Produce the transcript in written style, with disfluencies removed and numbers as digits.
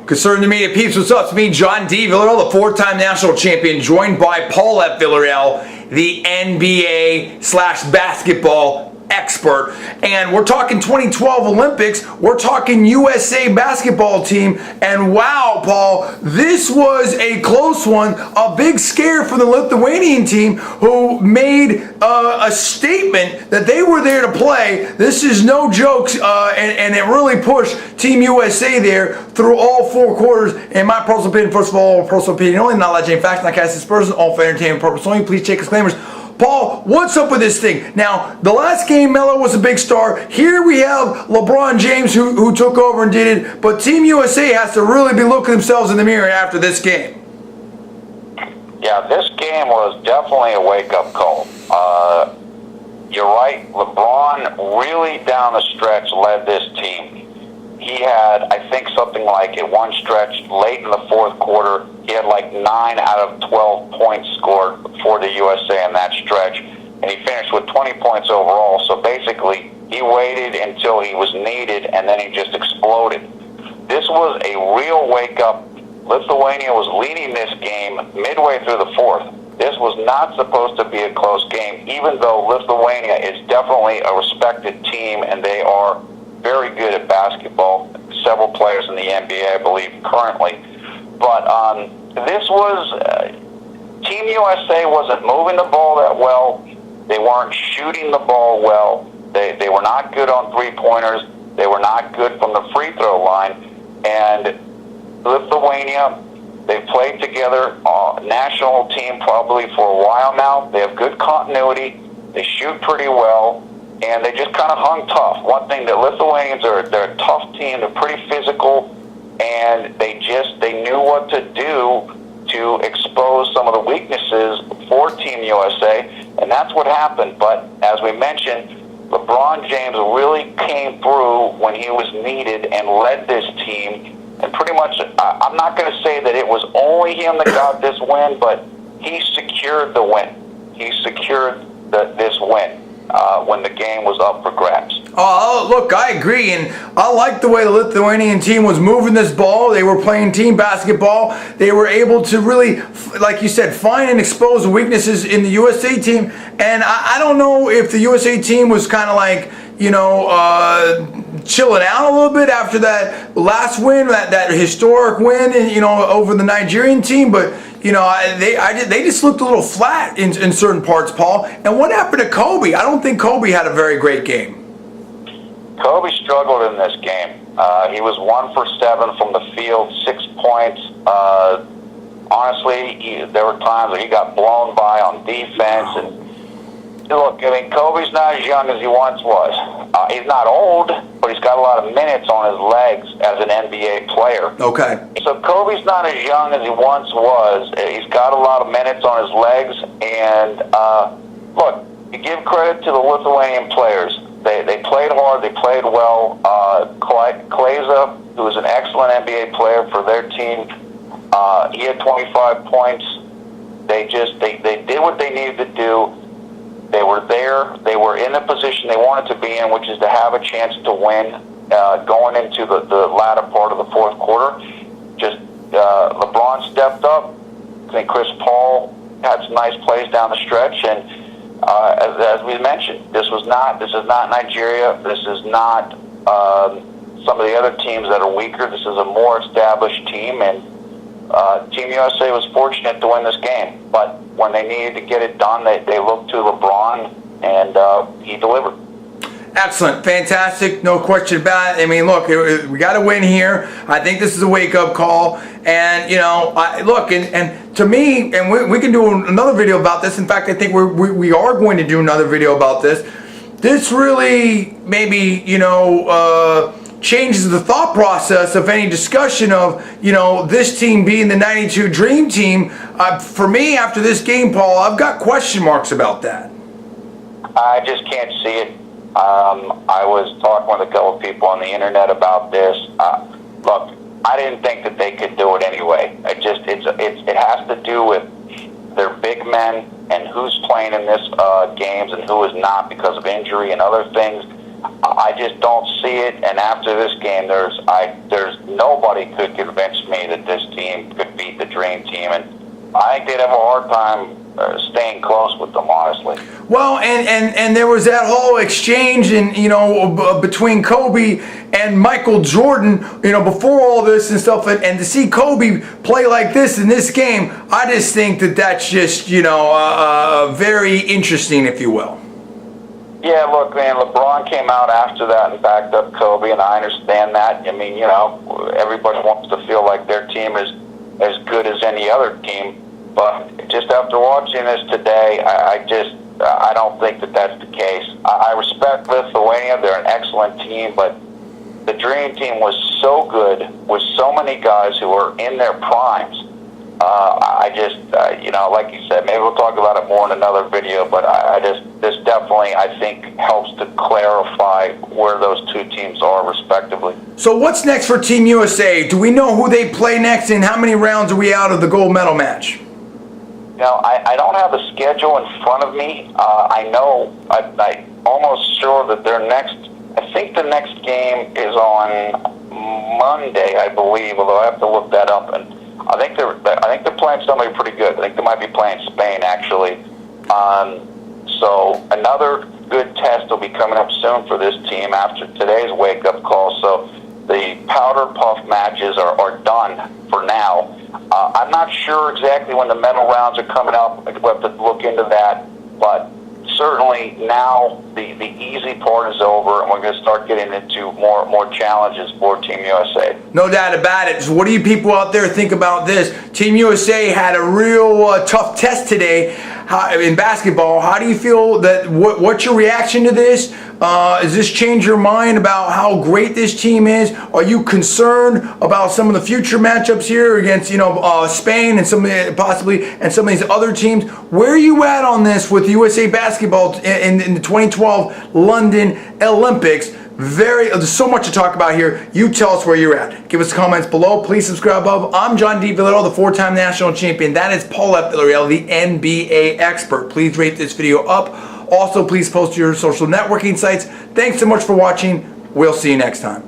Concerning Media Peeps, what's up? It's me, John D. Villarreal, the four-time national champion, joined by Paul F. Villarreal, the NBA/basketball expert. And we're talking 2012 Olympics. We're talking USA basketball team. And wow, Paul, this was a close one. A big scare for the Lithuanian team, who made a statement that they were there to play. This is no jokes, and it really pushed Team USA there through all four quarters. In my personal opinion, first of all, personal opinion only, not alleged any facts, not cast aspersions, all for entertainment purposes only. Please check disclaimers. Paul, what's up with this thing? Now, the last game, Melo was a big star. Here we have LeBron James who took over and did it. But Team USA has to really be looking themselves in the mirror after this game. Yeah, this game was definitely a wake-up call. You're right. LeBron really down the stretch led this team. He had, I think, something like at one stretch late in the fourth quarter, he had like 9 out of 12 points scored for the USA in that stretch, and he finished with 20 points overall. So basically, he waited until he was needed, and then he just exploded. This was a real wake-up. Lithuania was leading this game midway through the fourth. This was not supposed to be a close game, even though Lithuania is definitely a respected team, and they are very good at basketball. Several players in the NBA, I believe, currently. But this was... Team USA wasn't moving the ball that well. They weren't shooting the ball well. They were not good on three-pointers. They were not good from the free throw line. And Lithuania, they've played together, national team probably for a while now. They have good continuity. They shoot pretty well. And they just kind of hung tough. One thing, that Lithuanians they're a tough team. They're pretty physical, and they knew what to do to expose some of the weaknesses for Team USA, and that's what happened. But as we mentioned, LeBron James really came through when he was needed and led this team. And pretty much, I'm not going to say that it was only him that got this win, but he secured the win. He secured this win. When the game was up for grabs. Oh, look, I agree, and I like the way the Lithuanian team was moving this ball. They were playing team basketball. They were able to really, like you said, find and expose the weaknesses in the USA team. And I don't know if the USA team was kind of like, chilling out a little bit after that last win, that historic win, and over the Nigerian team, but they just looked a little flat in certain parts, Paul. And what happened to Kobe? I don't think Kobe had a very great game. Kobe struggled in this game. He was 1 for 7 from the field, 6 points. Honestly, there were times where he got blown by on defense. And look, I mean, Kobe's not as young as he once was. He's not old, but he's got a lot of minutes on his legs as an NBA player. Okay. So Kobe's not as young as he once was. He's got a lot of minutes on his legs. And look, you give credit to the Lithuanian players. They played hard. They played well. Kleza, who was an excellent NBA player for their team, he had 25 points. They did what they needed to do. They were there. They were in the position they wanted to be in, which is to have a chance to win going into the latter part of the fourth quarter. Just LeBron stepped up. I think Chris Paul had some nice plays down the stretch, and as we mentioned, this is not Nigeria. This is not some of the other teams that are weaker. This is a more established team, and Team USA was fortunate to win this game. But when they needed to get it done, they looked to LeBron, and he delivered. Excellent. Fantastic. No question about it. I mean, look, we got to win here. I think this is a wake-up call. And, look, and to me, and we can do another video about this. In fact, I think we are going to do another video about this. This really maybe, changes the thought process of any discussion of, this team being the 92 Dream Team. For me, after this game, Paul, I've got question marks about that. I just can't see it. I was talking with a couple of people on the internet about this. Look, I didn't think that they could do it anyway. It has to do with their big men and who's playing in this games and who is not because of injury and other things. I just don't see it. And after this game, there's nobody could convince me that this team could beat the Dream Team, and I think they'd have a hard time staying close with them, honestly. Well, and there was that whole exchange, between Kobe and Michael Jordan, before all this and stuff, and to see Kobe play like this in this game, I just think that's just, very interesting, if you will. Yeah, look, man, LeBron came out after that and backed up Kobe, and I understand that. I mean, everybody wants to feel like their team is as good as any other team. But just after watching this today, I don't think that that's the case. I respect Lithuania; they're an excellent team, but the Dream Team was so good with so many guys who were in their primes. Like you said, maybe we'll talk about it more in another video. But this definitely, I think, helps to clarify where those two teams are respectively. So what's next for Team USA? Do we know who they play next, and how many rounds are we out of the gold medal match? Now, I don't have the schedule in front of me. I know, I'm almost sure that I think the next game is on Monday, I believe, although I have to look that up. And I think they're playing somebody pretty good. I think they might be playing Spain, actually. So another good test will be coming up soon for this team after today's wake-up call. So the powder puff matches are done for now. I'm not sure exactly when the medal rounds are coming up. We'll have to look into that. But certainly now the easy part is over, and we're going to start getting into more challenges for Team USA. No doubt about it. So what do you people out there think about this? Team USA had a real tough test today in basketball. How do you feel that? What's your reaction to this? Does this change your mind about how great this team is? Are you concerned about some of the future matchups here against Spain and possibly some of these other teams? Where are you at on this with USA basketball in the 2012 London Olympics? There's so much to talk about here. You tell us where you're at. Give us comments below. Please subscribe above. I'm John D. Villarreal, the four-time national champion. That is Paul F. Villarreal, the NBA expert. Please rate this video up. Also, please post to your social networking sites. Thanks so much for watching. We'll see you next time.